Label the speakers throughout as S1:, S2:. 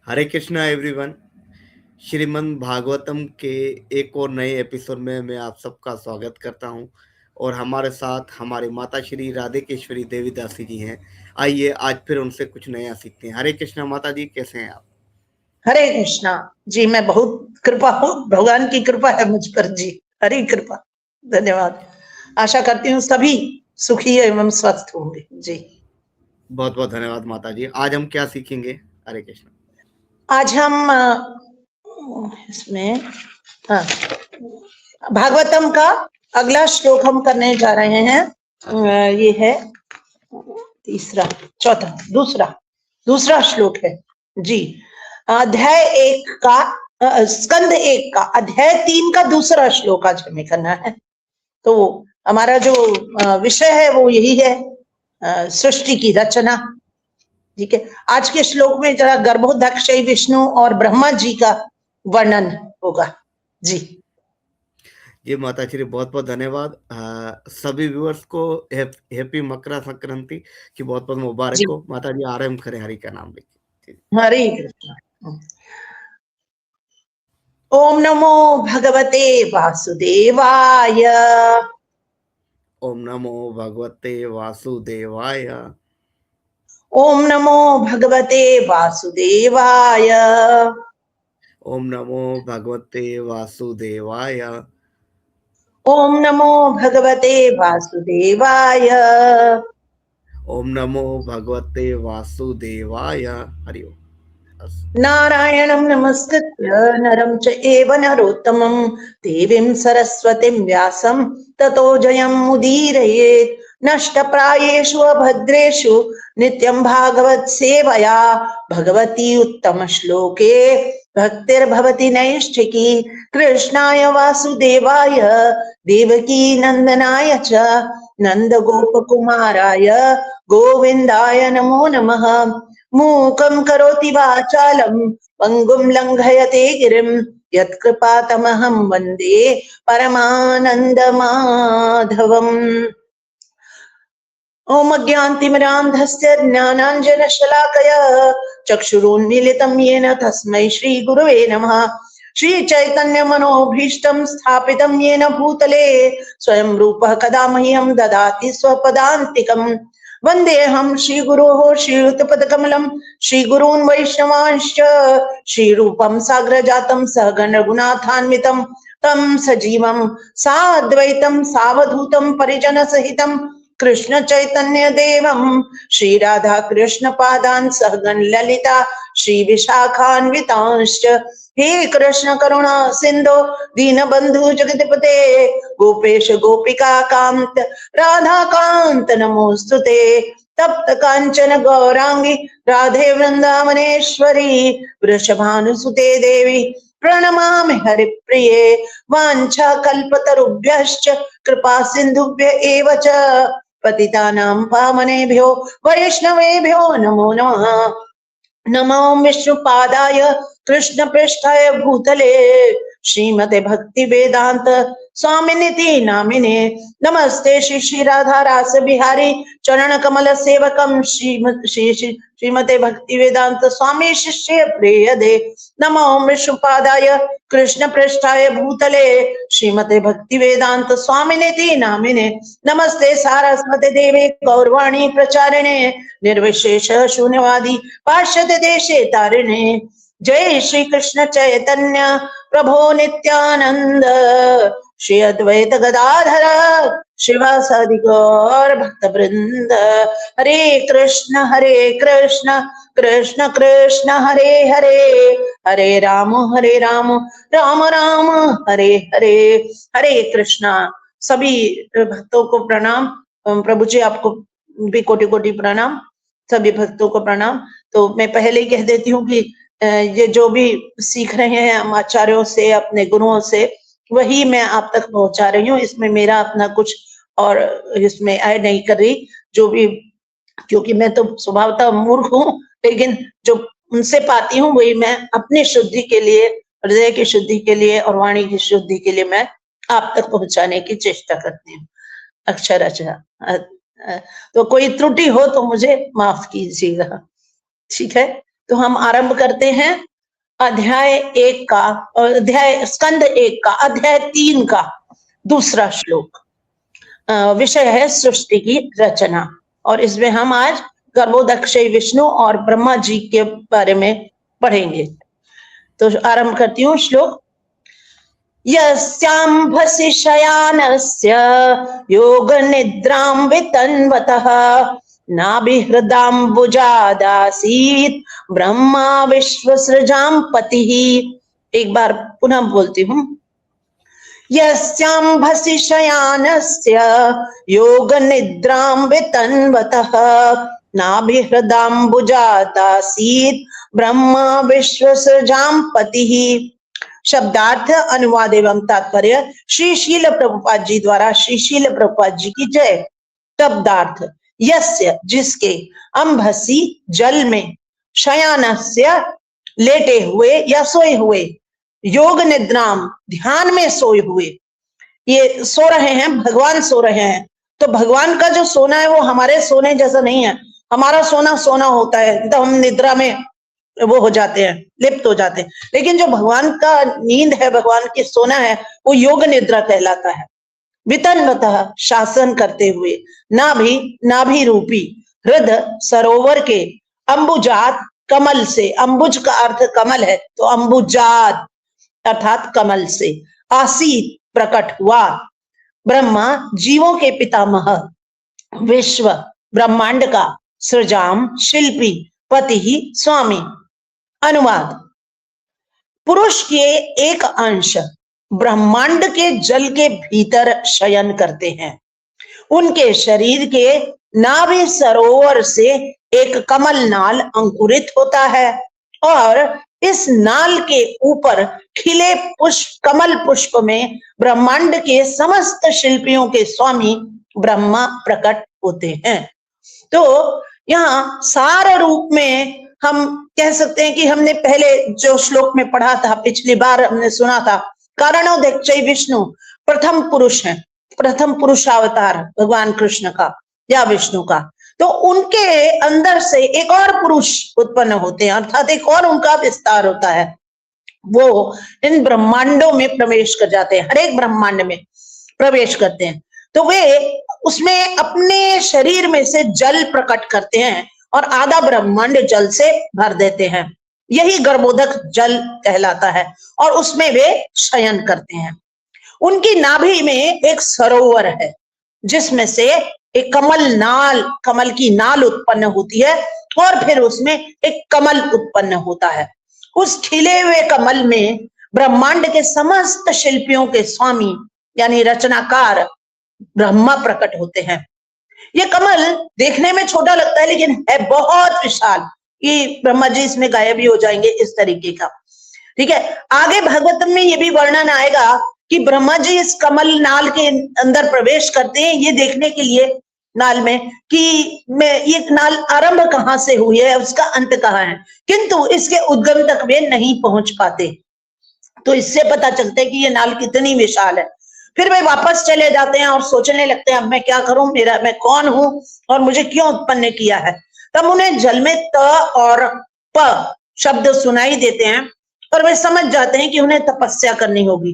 S1: हरे Krishna everyone. Shrimad Bhagavatam के एक और नए एपिसोड में मैं आप सबका स्वागत करता हूं। और हमारे साथ हमारी माता श्री राधेकेश्वरी देवी दासी जी हैं। आइए आज फिर उनसे कुछ नया सीखते हैं। हरे कृष्णा माता जी, कैसे हैं आप?
S2: हरे कृष्णा जी, मैं बहुत कृपा हूँ, भगवान की कृपा है मुझ पर जी। हरी कृपा, धन्यवाद। आशा करती हूँ सभी सुखी एवं स्वस्थ होंगे जी।
S1: बहुत बहुत धन्यवाद माता जी। आज हम क्या सीखेंगे? हरे कृष्णा।
S2: आज हम इसमें हाँ, भागवतम का अगला श्लोक हम करने जा रहे हैं। ये है तीसरा, चौथा, दूसरा श्लोक है जी। अध्याय 1 का स्कंद 1 का अध्याय 3 का दूसरा श्लोक आज हमें करना है। तो हमारा जो विषय है वो यही है, सृष्टि की रचना। ठीक है, आज के श्लोक में जरा गर्भोदक्ष विष्णु और ब्रह्मा जी का वर्णन होगा जी।
S1: जी माता श्री, बहुत बहुत धन्यवाद। सभी व्यूअर्स को हैप्पी मकर संक्रांति की बहुत बहुत मुबारक हो। माता जी आरंभ करें हरि का नाम लेके।
S2: हरे कृष्ण। ओम नमो भगवते वासुदेवाय।
S1: ओम नमो भगवते वासुदेवाय।
S2: ओम नमो भगवते वासुदेवाय।
S1: ओम नमो भगवते वासुदेवाय।
S2: ओम नमो भगवते वासुदेवाय।
S1: ओम नमो भगवते वासुदेवाय। हरि ओम।
S2: नारायणं नमस्कृत्य नरं चैव नरोत्तमं देवीं सरस्वतीं व्यासं ततो जयमुदीरयेत्। नष्टप्रायेषु अभद्रेषु नित्यं भागवत सेवया भगवती उत्तम श्लोके भक्तिर्भवति नैष्ठिकी। कृष्णाय वासुदेवाय देवकी नंदनाय च नंद गोपकुमाराय गोविंदाय नमो नमः। मूकं करोति वाचालं पंगुं लंघयते गिरिं यत्कृपातमहं वन्दे परमानन्दमाधवम्। ओम अज्ञानतिमिरान्धस्य ज्ञानाञ्जनशलाकया चक्षुरुन्मीलितं येन तस्मै श्रीगुरवे नमः। श्रीचैतन्यमनोभीष्टं स्थापितं येन भूतले स्वयं रूपः कदा मह्यं ददाति स्वपदान्तिकम्। वन्देऽहं श्रीगुरोः श्रीयुतपदकमलं श्रीगुरून् वैष्णवांश्च श्रीरूपं साग्रजातं सहगण रघुनाथान्वितं तं सजीवं साद्वैतं सावधूतं परिजनसहितं कृष्ण चैतन्य देवं श्री राधा कृष्ण पादान् सहगण ललिता श्री विशाखान्वितांश्च। हे कृष्ण करुणा सिंधु दीनबंधु जगतपते गोपेश गोपिका कांत राधा कांत नमोस्तुते। तप्त कांचन गौरांगी राधे वृंदावनेश्वरी वृषभानुसुते देवी प्रणमामि हरिप्रिये। वाञ्छा कल्पतरुभ्यश्च कृपा सिन्धुभ्य एव च पतितानां पावनेभ्यो वैष्णवेभ्यो नमो नमः। नमो विष्णुपादाय कृष्णपृष्ठाय भूतले श्रीमते भक्ति वेदांत स्वामिनिति नामिने। नमस्ते श्री श्री राधा रास बिहारी चरण कमल सेवकम श्रीमते भक्ति वेदांत स्वामी शिष्य प्रियदे। नमो विष्णुपादाय कृष्ण पृष्ठाय भूतले श्रीमते भक्ति वेदांत स्वामिनिति नामिने। नमस्ते सारस्वती देवे गौरवाणी प्रचारिणे निर्विशेष शून्यवादी पाश्चात्य देशे तारिणे। जय श्री कृष्ण चैतन्य प्रभो नित्यानंद श्री अद्वैत गदाधर शिवासादि गौर भक्त वृंद। हरे कृष्ण कृष्ण कृष्ण हरे हरे हरे राम राम राम हरे हरे। हरे कृष्णा। सभी भक्तों को प्रणाम। प्रभु जी आपको भी कोटि कोटि प्रणाम। सभी भक्तों को प्रणाम। तो मैं पहले ही कह देती हूँ कि ये जो भी सीख रहे हैं हम आचार्यों से अपने गुरुओं से वही मैं आप तक पहुंचा रही हूँ। इसमें मेरा अपना कुछ और इसमें ऐड नहीं कर रही। जो भी, क्योंकि मैं तो स्वभावतः मूर्ख हूँ, लेकिन जो उनसे पाती हूँ वही मैं अपनी शुद्धि के लिए, हृदय की शुद्धि के लिए और वाणी की शुद्धि के लिए मैं आप तक पहुंचाने की चेष्टा करती हूँ अक्षरशः। तो कोई त्रुटि हो तो मुझे माफ कीजिएगा, ठीक है। तो हम आरंभ करते हैं अध्याय स्कंद 1 का अध्याय 3 का दूसरा श्लोक। विषय है सृष्टि की रचना, और इसमें हम आज गर्भोदक्षय विष्णु और ब्रह्मा जी के बारे में पढ़ेंगे। तो आरंभ करती हूँ श्लोक। यस्यांभसि शयानस्य योग निद्रां वितन्वतः नाभिहृदाम्बुजादासीत् ब्रह्मा विश्वसृजां पतिः। एक बार पुनः बोलती हूँ। यस्यांभसि शयानस्य योग निद्रां वितन्वतः नाभिहृदाम्बुजादासीत् ब्रह्मा विश्वसृजां पतिः। शब्दार्थ, अनुवाद एवं तात्पर्य श्री शील प्रभुपाद जी द्वारा। श्री शील प्रभुपाद जी की जय। शब्दार्थ, यस्य जिसके, अंभसी जल में, शयानस्य लेटे हुए या सोए हुए, योग निद्राम ध्यान में सोए हुए। ये सो रहे हैं, भगवान सो रहे हैं। तो भगवान का जो सोना है वो हमारे सोने जैसा नहीं है। हमारा सोना सोना होता है, तो हम निद्रा में वो हो जाते हैं, लिप्त हो जाते हैं। लेकिन जो भगवान का नींद है, भगवान की सोना है, वो योग निद्रा कहलाता है। वितन्वतः शासन करते हुए, नाभि रूपी, हृदय सरोवर के, अंबुजात कमल से, अंबुज का अर्थ कमल है, तो अंबुजात अर्थात कमल से, आसीत प्रकट हुआ, ब्रह्मा जीवों के पितामह, विश्व ब्रह्मांड का, सृजाम शिल्पी, पति ही स्वामी। अनुवाद, पुरुष के एक अंश ब्रह्मांड के जल के भीतर शयन करते हैं। उनके शरीर के नाभि सरोवर से एक कमल नाल अंकुरित होता है और इस नाल के ऊपर खिले पुष्प, कमल पुष्प में ब्रह्मांड के समस्त शिल्पियों के स्वामी ब्रह्मा प्रकट होते हैं। तो यहाँ सार रूप में हम कह सकते हैं कि हमने पहले जो श्लोक में पढ़ा था, पिछली बार हमने सुना था, कारणोदक्षय विष्णु प्रथम पुरुष हैं, प्रथम पुरुषावतार भगवान कृष्ण का या विष्णु का। तो उनके अंदर से एक और पुरुष उत्पन्न होते हैं, अर्थात एक और उनका विस्तार होता है। वो इन ब्रह्मांडों में प्रवेश कर जाते हैं, हर एक ब्रह्मांड में प्रवेश करते हैं। तो वे उसमें अपने शरीर में से जल प्रकट करते हैं और आधा ब्रह्मांड जल से भर देते हैं। यही गर्भोदक जल कहलाता है और उसमें वे शयन करते हैं। उनकी नाभि में एक सरोवर है जिसमें से एक कमल की नाल उत्पन्न होती है और फिर उसमें एक कमल उत्पन्न होता है। उस खिले हुए कमल में ब्रह्मांड के समस्त शिल्पियों के स्वामी यानी रचनाकार ब्रह्मा प्रकट होते हैं। ये कमल देखने में छोटा लगता है लेकिन है बहुत विशाल कि ब्रह्मा जी इसमें गायब भी हो जाएंगे, इस तरीके का। ठीक है, आगे भागवतम में ये भी वर्णन आएगा कि ब्रह्मा जी इस कमल नाल के अंदर प्रवेश करते हैं ये देखने के लिए नाल में कि ये नाल आरंभ कहाँ से हुई है, उसका अंत कहाँ है, किंतु इसके उद्गम तक वे नहीं पहुंच पाते। तो इससे पता चलता है कि ये नाल कितनी विशाल है। फिर वे वापस चले जाते हैं और सोचने लगते हैं अब मैं क्या करूं, मैं कौन हूं और मुझे क्यों उत्पन्न किया है। तब उन्हें जल में त और प शब्द सुनाई देते हैं और वे समझ जाते हैं कि उन्हें तपस्या करनी होगी।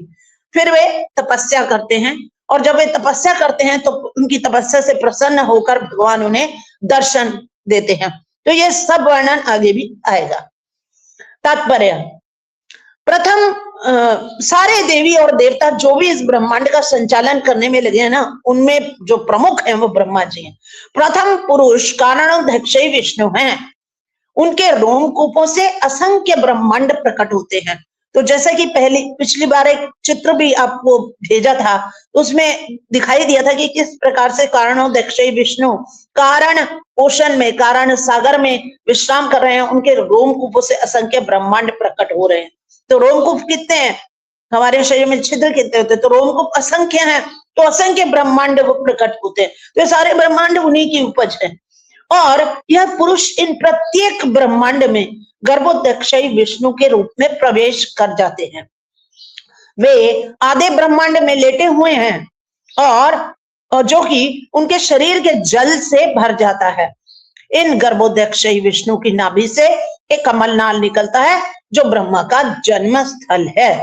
S2: फिर वे तपस्या करते हैं और जब वे तपस्या करते हैं तो उनकी तपस्या से प्रसन्न होकर भगवान उन्हें दर्शन देते हैं। तो ये सब वर्णन आगे भी आएगा। तात्पर्य, प्रथम सारे देवी और देवता जो भी इस ब्रह्मांड का संचालन करने में लगे हैं ना, उनमें जो प्रमुख हैं वो ब्रह्मा जी हैं। प्रथम पुरुष कारणोदक्षय विष्णु हैं। उनके रोमकूपों से असंख्य ब्रह्मांड प्रकट होते हैं। तो जैसा कि पिछली बार एक चित्र भी आपको भेजा था, उसमें दिखाई दिया था कि किस प्रकार से कारणोदक्षय विष्णु कारण ओशन में, कारण सागर में विश्राम कर रहे हैं। उनके रोमकूपों से असंख्य ब्रह्मांड प्रकट हो रहे हैं। तो रोमकूप कितने हैं, हमारे शरीर में छिद्र कितने होते हैं, तो रोमकूप असंख्य हैं, तो असंख्य ब्रह्मांड वो प्रकट होते हैं। तो ये सारे ब्रह्मांड उन्हीं की उपज है। और यह पुरुष इन प्रत्येक ब्रह्मांड में गर्भोदक्षय विष्णु के रूप में प्रवेश कर जाते हैं। वे आधे ब्रह्मांड में लेटे हुए हैं और जो कि उनके शरीर के जल से भर जाता है। इन गर्भोदक्षय विष्णु की नाभि से एक कमलनाल निकलता है जो ब्रह्मा का जन्म स्थल है।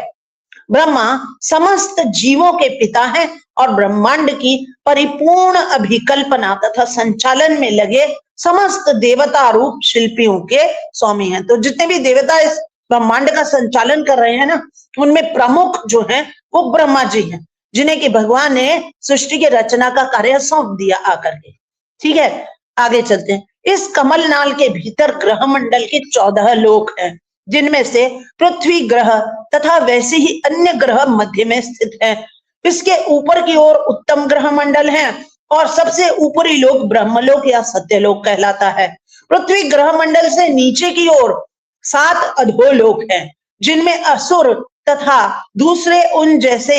S2: ब्रह्मा समस्त जीवों के पिता हैं और ब्रह्मांड की परिपूर्ण अभिकल्पना तथा संचालन में लगे समस्त देवता रूप शिल्पियों के स्वामी हैं। तो जितने भी देवता इस ब्रह्मांड का संचालन कर रहे हैं ना, उनमें प्रमुख जो है वो ब्रह्मा जी हैं, जिन्हें कि भगवान ने सृष्टि के रचना का कार्य सौंप दिया आकर के। ठीक है, आगे चलते हैं। इस कमलनाल के भीतर ग्रह मंडल के 14 लोक हैं, जिनमें से पृथ्वी ग्रह तथा वैसे ही अन्य ग्रह मध्य में स्थित है। इसके ऊपर की ओर उत्तम ग्रह मंडल है और सबसे ऊपरी लोक ब्रह्मलोक या सत्यलोक कहलाता है। पृथ्वी ग्रह मंडल से नीचे की ओर 7 अधोलोक हैं, जिनमें असुर तथा दूसरे उन जैसे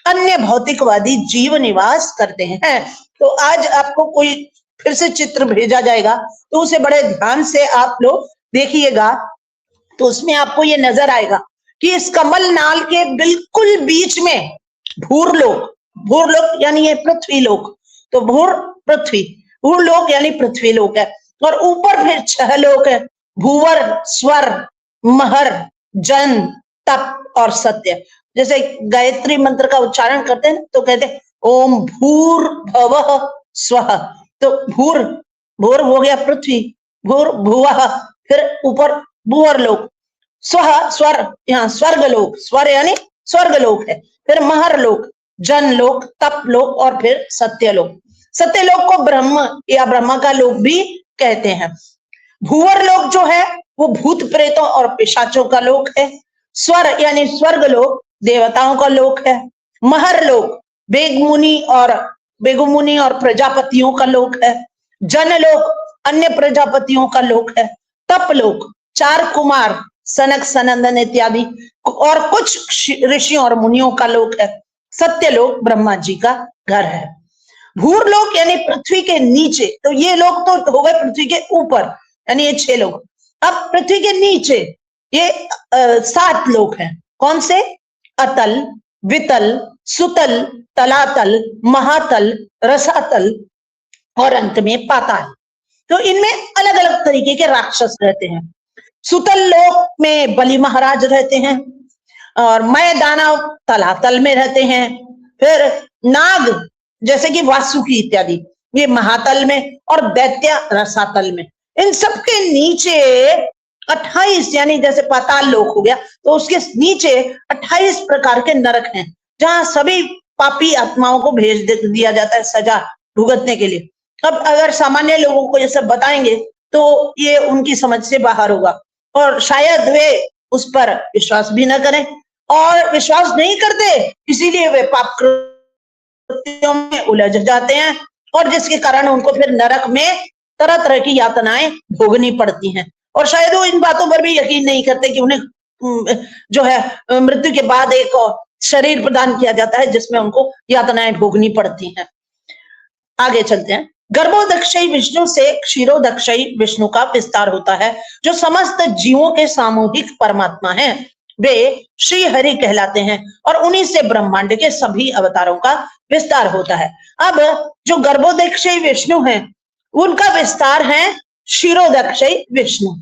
S2: अन्य भौतिकवादी जीव निवास करते हैं। तो आज आपको कोई फिर से चित्र भेजा जाएगा, तो उसे बड़े ध्यान से आप लोग देखिएगा, तो उसमें आपको ये नजर आएगा कि इस कमलनाल के बिल्कुल बीच में भूरलोक यानी ये पृथ्वी लोक, तो भूरलोक यानी पृथ्वी लोक है। और ऊपर फिर 6 लोक है, भूवर, स्वर, महर, जन, तप और सत्य। जैसे गायत्री मंत्र का उच्चारण करते हैं तो कहते हैं ओम भूर भवः स्वः। तो भूर हो गया पृथ्वी, भूर भुवः, फिर ऊपर भूवर लोक, स्वः स्वर, यहाँ स्वर्ग लोक, स्वर यानी स्वर्ग लोक है, फिर महर लोक, जन लोक, तप लोक और फिर सत्य लोक। सत्य लोक को ब्रह्म या ब्रह्मा का लोक भी कहते हैं। भूवर लोक जो है वो भूत प्रेतों और पिशाचों का लोक है। स्वर यानी स्वर्ग लोक देवताओं का लोक है। महर लोक बेगुमुनि और प्रजापतियों का लोक है। जन लोक अन्य प्रजापतियों का लोक है। तप लोक 4 कुमार सनक सनंदन इत्यादि और कुछ ऋषियों और मुनियों का लोक है। सत्य लोक ब्रह्मा जी का घर है। भूर लोक यानी पृथ्वी के नीचे, तो ये लोग तो हो गए पृथ्वी के ऊपर, यानी ये 6 लोग। अब पृथ्वी के नीचे ये 7 लोक हैं। कौन से? अतल, वितल, सुतल, तलातल, महातल, रसातल और अंत में पाताल। तो इनमें अलग अलग तरीके के राक्षस रहते हैं। सुतल लोक में बलि महाराज रहते हैं और मय दानव तलातल में रहते हैं। फिर नाग जैसे कि वासुकी इत्यादि ये महातल में और दैत्य रसातल में। इन सबके नीचे 28 यानी जैसे पाताल लोक हो गया तो उसके नीचे 28 प्रकार के नरक हैं, जहां सभी पापी आत्माओं को भेज दिया जाता है सजा भुगतने के लिए। अब अगर सामान्य लोगों को ये सब बताएंगे तो ये उनकी समझ से बाहर होगा और शायद वे उस पर विश्वास भी न करें, और विश्वास नहीं करते इसीलिए वे पाप कृत्यों में उलझ जाते हैं और जिसके कारण उनको फिर नरक में तरह तरह की यातनाएं भोगनी पड़ती हैं। और शायद वो इन बातों पर भी यकीन नहीं करते कि उन्हें जो है मृत्यु के बाद एक शरीर प्रदान किया जाता है जिसमें उनको यातनाएं भोगनी पड़ती हैं। आगे चलते हैं। गर्भोदक्षयी विष्णु से क्षीरोदक्षयी विष्णु का विस्तार होता है, जो समस्त जीवों के सामूहिक परमात्मा हैं। वे श्री हरि कहलाते हैं और उन्हीं से ब्रह्मांड के सभी अवतारों का विस्तार होता है। अब जो गर्भोदक्षयी विष्णु हैं उनका विस्तार है क्षीरोदक्षयी विष्णु,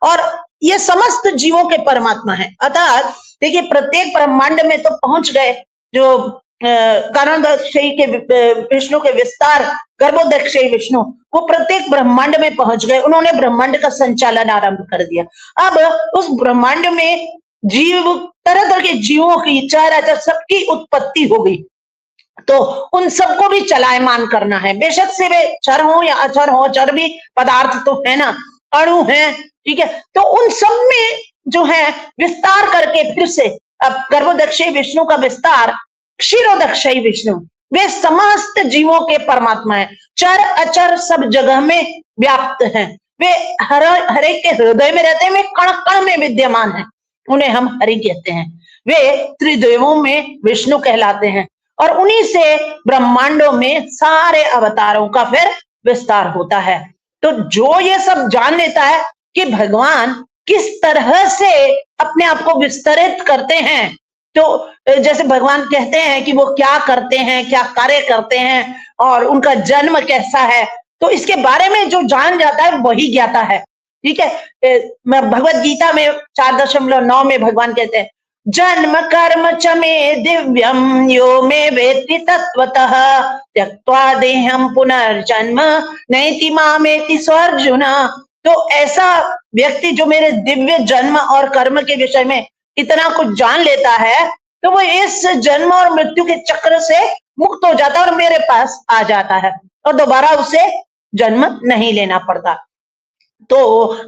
S2: और ये समस्त जीवों के परमात्मा हैं। अर्थात देखिए प्रत्येक ब्रह्मांड में तो पहुंच गए। जो कारणोदक्षयी के विष्णु के विस्तार गर्भोदक्षयी विष्णु वो प्रत्येक ब्रह्मांड में पहुंच गए, उन्होंने ब्रह्मांड का संचालन आरंभ कर दिया। अब उस ब्रह्मांड में जीव तरह तरह के जीवों की चराचर सबकी उत्पत्ति हो गई, तो उन सबको भी चलायमान करना है। बेशक से वे चर हो या अचर हो, चर भी पदार्थ तो है ना, अणु है, ठीक है। तो उन सब में जो है विस्तार करके फिर से अब गर्भोदक्षयी विष्णु का विस्तार क्षीरोदक्षयी विष्णु, वे समस्त जीवों के परमात्मा है, चर अचर सब जगह में व्याप्त हैं। वे हर एक के हृदय में रहते हैं, वे कण कण में विद्यमान है, उन्हें हम हरि कहते हैं। वे त्रिदेवों में विष्णु कहलाते हैं और उन्हीं से ब्रह्मांडों में सारे अवतारों का फिर विस्तार होता है। तो जो ये सब जान लेता है कि भगवान किस तरह से अपने आप को विस्तरित करते हैं, तो जैसे भगवान कहते हैं कि वो क्या करते हैं, क्या कार्य करते हैं और उनका जन्म कैसा है, तो इसके बारे में जो जान जाता है वही ज्ञाता है। ठीक है। भगवत गीता में 4.9 में भगवान कहते हैं, जन्म कर्म च मे दिव्यम यो मे वेत्ति तत्वतः त्यक्त्वा देहम पुनर्जन्म नैति मामेति स्वार्जुन। तो ऐसा व्यक्ति जो मेरे दिव्य जन्म और कर्म के विषय में इतना कुछ जान लेता है, तो वो इस जन्म और मृत्यु के चक्र से मुक्त हो जाता है और मेरे पास आ जाता है और दोबारा उसे जन्म नहीं लेना पड़ता। तो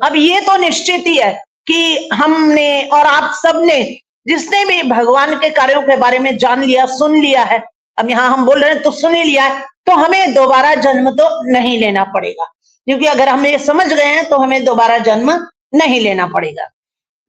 S2: अब ये तो निश्चित ही है कि हमने और आप सबने जिसने भी भगवान के कार्यों के बारे में जान लिया, सुन लिया है, अब यहाँ हम बोल रहे हैं तो सुन ही लिया है, तो हमें दोबारा जन्म तो नहीं लेना पड़ेगा, क्योंकि अगर हम ये समझ गए हैं तो हमें दोबारा जन्म नहीं लेना पड़ेगा,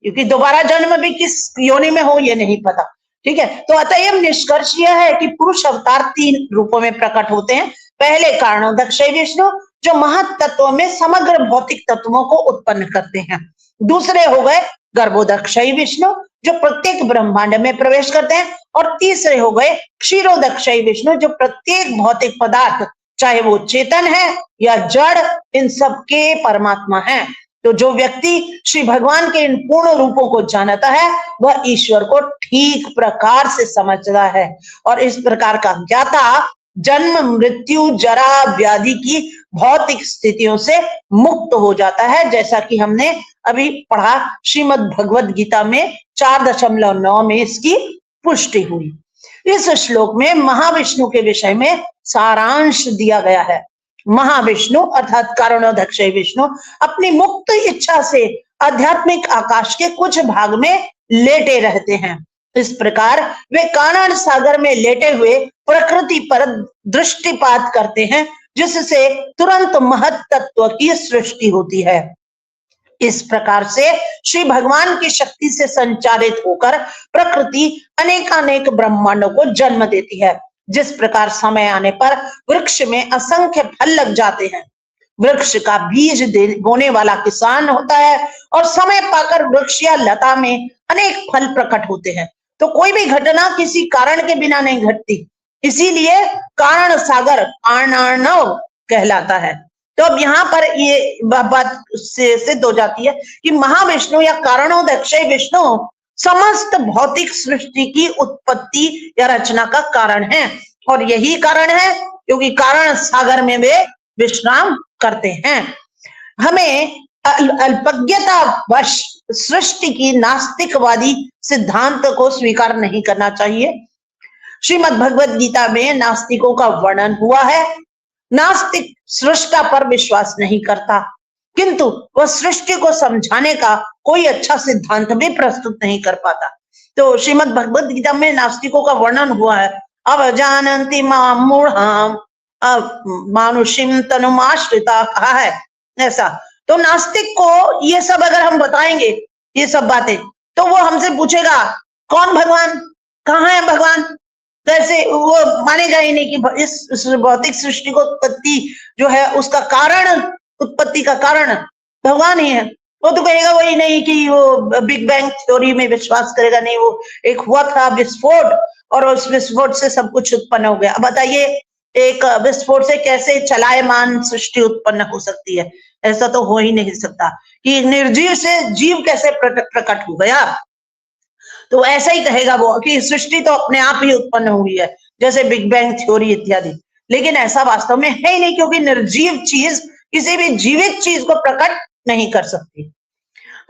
S2: क्योंकि दोबारा जन्म भी किस योनि में हो ये नहीं पता। ठीक है, तो अतएव निष्कर्ष यह है कि पुरुष अवतार 3 रूपों में प्रकट होते हैं। पहले कारणोदक्षय विष्णु जो महत तत्वों में समग्र भौतिक तत्वों को उत्पन्न करते हैं। दूसरे हो गए गर्भोदक्षय विष्णु जो प्रत्येक ब्रह्मांड में प्रवेश करते हैं। और तीसरे हो गए क्षीरोदक्षय विष्णु जो प्रत्येक भौतिक पदार्थ चाहे वो चेतन है या जड़, इन सबके परमात्मा है। तो जो व्यक्ति श्री भगवान के इन पूर्ण रूपों को जानता है वह ईश्वर को ठीक प्रकार से समझता है और इस प्रकार का ज्ञाता जन्म मृत्यु जरा व्याधि की भौतिक स्थितियों से मुक्त हो जाता है, जैसा कि हमने अभी पढ़ा श्रीमद् भगवत गीता में 4.9 में इसकी पुष्टि हुई। इस श्लोक में महाविष्णु के विषय में सारांश दिया गया है। महाविष्णु अर्थात कारणोदक्षय विष्णु अपनी मुक्त इच्छा से आध्यात्मिक आकाश के कुछ भाग में लेटे रहते हैं। इस प्रकार वे कारण सागर में लेटे हुए प्रकृति पर दृष्टिपात करते हैं, जिससे तुरंत महत तत्व की सृष्टि होती है। इस प्रकार से श्री भगवान की शक्ति से संचारित होकर प्रकृति अनेकानेक ब्रह्मांडों को जन्म देती है। जिस प्रकार समय आने पर वृक्ष में असंख्य फल लग जाते हैं, वृक्ष का बीज बोने वाला किसान होता है और समय पाकर वृक्ष या लता में अनेक फल प्रकट होते हैं। तो कोई भी घटना किसी कारण के बिना नहीं घटती, इसीलिए कारण सागर अर्णव कहलाता है। तो अब यहाँ पर ये बात से सिद्ध हो जाती है कि महाविष्णु या कारणोदक्षय विष्णु समस्त भौतिक सृष्टि की उत्पत्ति या रचना का कारण है और यही कारण है क्योंकि कारण सागर में वे विश्राम करते हैं। हमें अल्पज्ञता वश सृष्टि की नास्तिकवादी सिद्धांत को स्वीकार नहीं करना चाहिए। श्रीमद् भगवत गीता में नास्तिकों का वर्णन हुआ है। नास्तिक सृष्टा पर विश्वास नहीं करता, किंतु वह सृष्टि को समझाने का कोई अच्छा सिद्धांत भी प्रस्तुत नहीं कर पाता। तो श्रीमद् भगवत गीता में नास्तिकों का वर्णन हुआ है, अवजानन्ति मां मूढ़ाम मानुषिम तनुमाश्रिता कहा है ऐसा। तो नास्तिक को ये सब अगर हम बताएंगे ये सब बातें, तो वो हमसे पूछेगा कौन भगवान, कहाँ है भगवान, कैसे वो मानेगा ही नहीं कि इस भौतिक सृष्टि को उत्पत्ति जो है उसका कारण, उत्पत्ति का कारण भगवान ही है। वो तो कहेगा वही नहीं कि वो बिग बैंग थ्योरी में विश्वास करेगा नहीं, वो एक हुआ था विस्फोट और उस विस्फोट से सब कुछ उत्पन्न हो गया। अब बताइए एक विस्फोट से कैसे चलायमान सृष्टि उत्पन्न हो सकती है? ऐसा तो हो ही नहीं सकता कि निर्जीव से जीव कैसे प्रकट हो गया। तो ऐसा ही कहेगा वो कि सृष्टि तो अपने आप ही उत्पन्न हुई है, जैसे बिग बैंग थ्योरी इत्यादि। लेकिन ऐसा वास्तव में है ही नहीं, क्योंकि निर्जीव चीज किसी भी जीवित चीज को प्रकट नहीं कर सकती।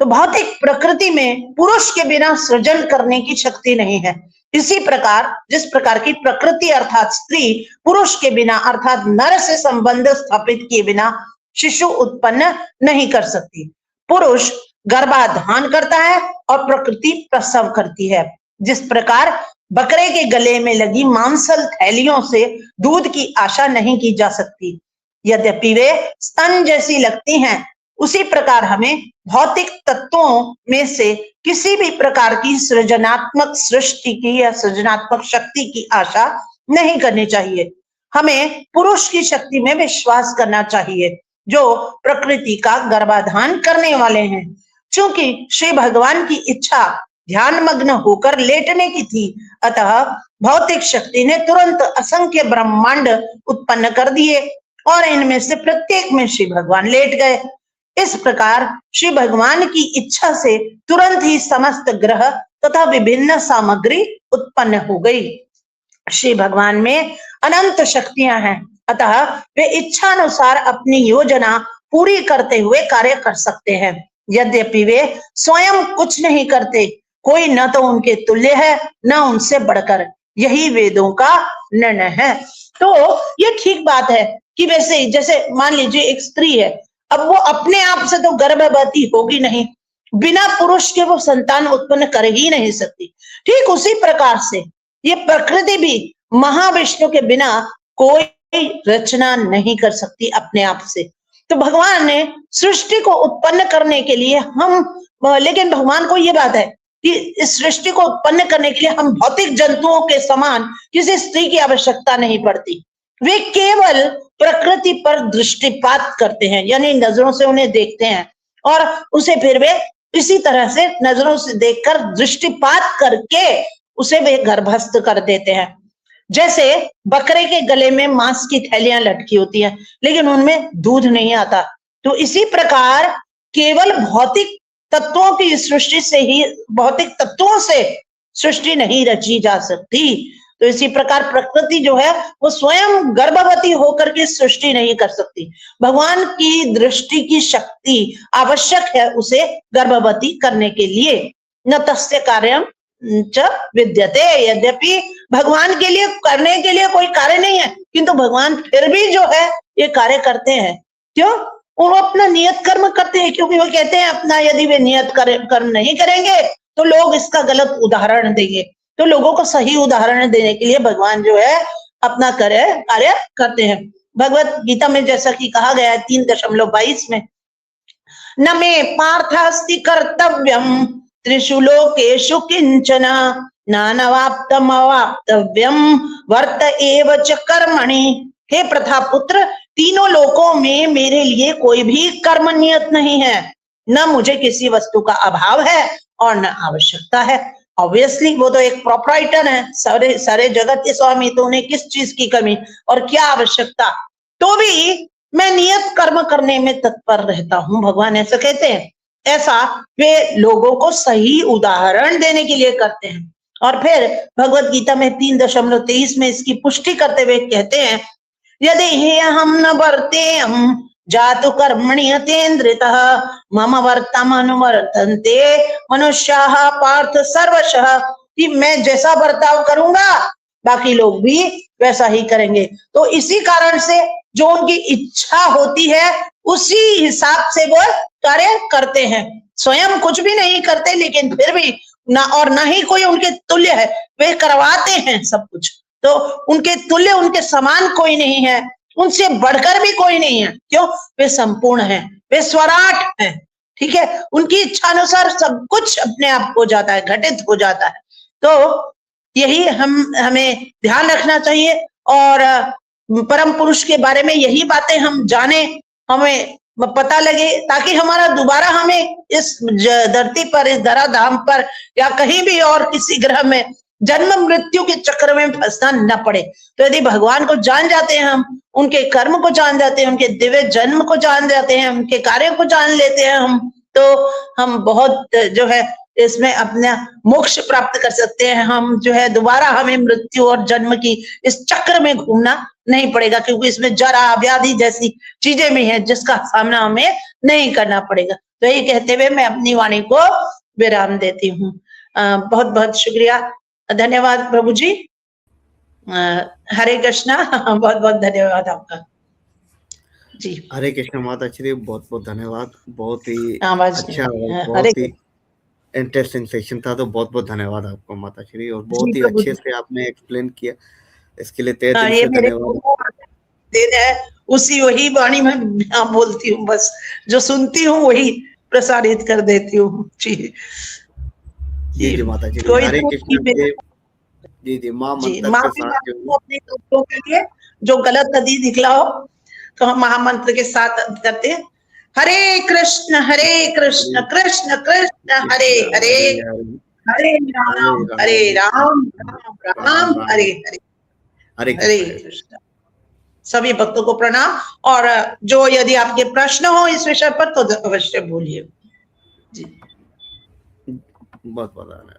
S2: तो भौतिक प्रकृति में पुरुष के बिना सृजन करने की शक्ति नहीं है। इसी प्रकार जिस प्रकार की प्रकृति अर्थात स्त्री पुरुष के बिना अर्थात नर से संबंध स्थापित किए बिना शिशु उत्पन्न नहीं कर सकती। पुरुष गर्भाधान करता है और प्रकृति प्रसव करती है। जिस प्रकार बकरे के गले में लगी मांसल थैलियों से दूध की आशा नहीं की जा सकती, यद्यपि वे स्तन जैसी लगती हैं, उसी प्रकार हमें भौतिक तत्वों में से किसी भी प्रकार की सृजनात्मक सृष्टि की या सृजनात्मक शक्ति की आशा नहीं करनी चाहिए। हमें पुरुष की शक्ति में विश्वास करना चाहिए जो प्रकृति का गर्भाधान करने वाले हैं। चूंकि श्री भगवान की इच्छा ध्यान मग्न होकर लेटने की थी, अतः भौतिक शक्ति ने तुरंत असंख्य ब्रह्मांड उत्पन्न कर दिए और इनमें से प्रत्येक में श्री भगवान लेट गए। इस प्रकार श्री भगवान की इच्छा से तुरंत ही समस्त ग्रह तथा विभिन्न सामग्री उत्पन्न हो गई। श्री भगवान में अनंत शक्तियां हैं, अतः वे इच्छा अनुसार अपनी योजना पूरी करते हुए कार्य कर सकते हैं। यद्यपि वे स्वयं कुछ नहीं करते, कोई न तो उनके तुल्य है न उनसे बढ़कर, यही वेदों का निर्णय है। तो ये ठीक बात है कि वैसे जैसे मान लीजिए एक स्त्री है, अब वो अपने आप से तो गर्भवती होगी नहीं, बिना पुरुष के वो संतान उत्पन्न कर ही नहीं सकती। ठीक उसी प्रकार से ये प्रकृति भी महाविष्णु के बिना कोई रचना नहीं कर सकती अपने आप से। तो भगवान ने सृष्टि को उत्पन्न करने के लिए लेकिन भगवान को ये बात है कि इस सृष्टि को उत्पन्न करने के लिए हम भौतिक जंतुओं के समान किसी स्त्री की आवश्यकता नहीं पड़ती। वे केवल प्रकृति पर दृष्टिपात करते हैं, यानी नजरों से उन्हें देखते हैं और उसे फिर वे इसी तरह से नजरों से देखकर दृष्टिपात करके उसे वे गर्भस्थ कर देते हैं। जैसे बकरे के गले में मांस की थैलियां लटकी होती हैं, लेकिन उनमें दूध नहीं आता, तो इसी प्रकार केवल भौतिक तत्वों की सृष्टि से ही, भौतिक तत्वों से सृष्टि नहीं रची जा सकती। तो इसी प्रकार प्रकृति जो है वो स्वयं गर्भवती होकर के सृष्टि नहीं कर सकती। भगवान की दृष्टि की शक्ति आवश्यक है उसे गर्भवती करने के लिए। न तस्य कार्यम च विद्यते, यद्यपि भगवान के लिए करने के लिए कोई कार्य नहीं है, किंतु भगवान फिर भी जो है ये कार्य करते हैं। क्यों? वो अपना नियत कर्म करते हैं, क्योंकि वो कहते हैं अपना यदि वे नियत कर्म नहीं करेंगे तो लोग इसका गलत उदाहरण देंगे। तो लोगों को सही उदाहरण देने के लिए भगवान जो है अपना कार्य करते हैं। भगवत गीता में जैसा कि कहा गया है 3.22 में, न मे पार्थास्ति कर्तव्यम त्रिषु लोकेषु किंचन नानवाप्तम अवाप्तव्यम वर्त एव च कर्मणि। हे प्रथा पुत्र, तीनों लोकों में मेरे लिए कोई भी कर्म नियत नहीं है, न मुझे किसी वस्तु का अभाव है और न आवश्यकता है। ऑब्वियसली वो तो एक प्रोप्राइटर है, सारे जगत के स्वामी, तो उन्हें किस चीज की कमी और क्या आवश्यकता। तो भी मैं नियत कर्म करने में तत्पर रहता हूं, भगवान ऐसा कहते हैं। ऐसा वे लोगों को सही उदाहरण देने के लिए करते हैं। और फिर भगवत गीता में 3.23 में इसकी पुष्टि करते हुए कहते हैं, यदि हे हम न वर्ते हम जातु कर्मणि अतेन्द्रितः मम वर्तम अनुवर्तन्ते मनुष्याः पार्थ सर्वशः, कि मैं जैसा बर्ताव करूंगा बाकी लोग भी वैसा ही करेंगे। तो इसी कारण से जो उनकी इच्छा होती है उसी हिसाब से वो कार्य करते हैं। स्वयं कुछ भी नहीं करते, लेकिन फिर भी ना ही कोई उनके तुल्य है, वे करवाते हैं सब कुछ। तो उनके तुल्य, उनके समान कोई नहीं है, उनसे बढ़कर भी कोई नहीं है। क्यों? वे संपूर्ण हैं, वे स्वराट हैं। ठीक है, उनकी इच्छा अनुसार सब कुछ अपने आप हो जाता है, घटित हो जाता है। तो यही हमें ध्यान रखना चाहिए और परम पुरुष के बारे में यही बातें हम जाने, हमें पता लगे, ताकि हमारा दोबारा हमें इस धरती पर, इस धराधाम पर या कहीं भी और किसी ग्रह में जन्म मृत्यु के चक्र में फंसना न पड़े। तो यदि भगवान को जान जाते हैं, हम उनके कर्म को जान जाते हैं, उनके दिव्य जन्म को जान जाते हैं, उनके कार्य को जान लेते हैं हम, तो हम बहुत जो है इसमें अपना मोक्ष प्राप्त कर सकते हैं। हम जो है दोबारा हमें मृत्यु और जन्म की इस चक्र में घूमना नहीं पड़ेगा, क्योंकि इसमें जरा व्याधि जैसी चीजें भी हैं जिसका सामना हमें नहीं करना पड़ेगा। तो यही कहते हुए मैं अपनी वाणी को विराम देती हूँ। बहुत बहुत शुक्रिया, धन्यवाद प्रभु जी। हरे कृष्णा, बहुत बहुत धन्यवाद आपका जी।
S1: हरे कृष्ण माता श्री, बहुत बहुत धन्यवाद। बहुत ही अच्छा, बहुत ही इंटरेस्टिंग सेशन था, तो बहुत बहुत धन्यवाद आपको माता श्री, और बहुत ही अच्छे से आपने एक्सप्लेन किया, इसके लिए तहे दिल से धन्यवाद।
S2: उसी वही वाणी में बोलती हूँ, बस जो सुनती हूँ वही प्रसारित कर देती हूँ जी।
S1: जी माता जी, हरे कृष्ण। जी जी, माँ मंत्र के साथ
S2: अपने दोस्तों के लिए जो गलत नदी दिखला हो तो हम महामंत्र के साथ करते हैं। हरे कृष्ण कृष्ण कृष्ण हरे हरे, हरे राम राम राम हरे हरे, हरे कृष्ण। सभी भक्तों को प्रणाम। और जो यदि आपके प्रश्न हो इस विषय पर तो अवश्य बोलिए जी।
S1: बहुत बहुत धन्यवाद।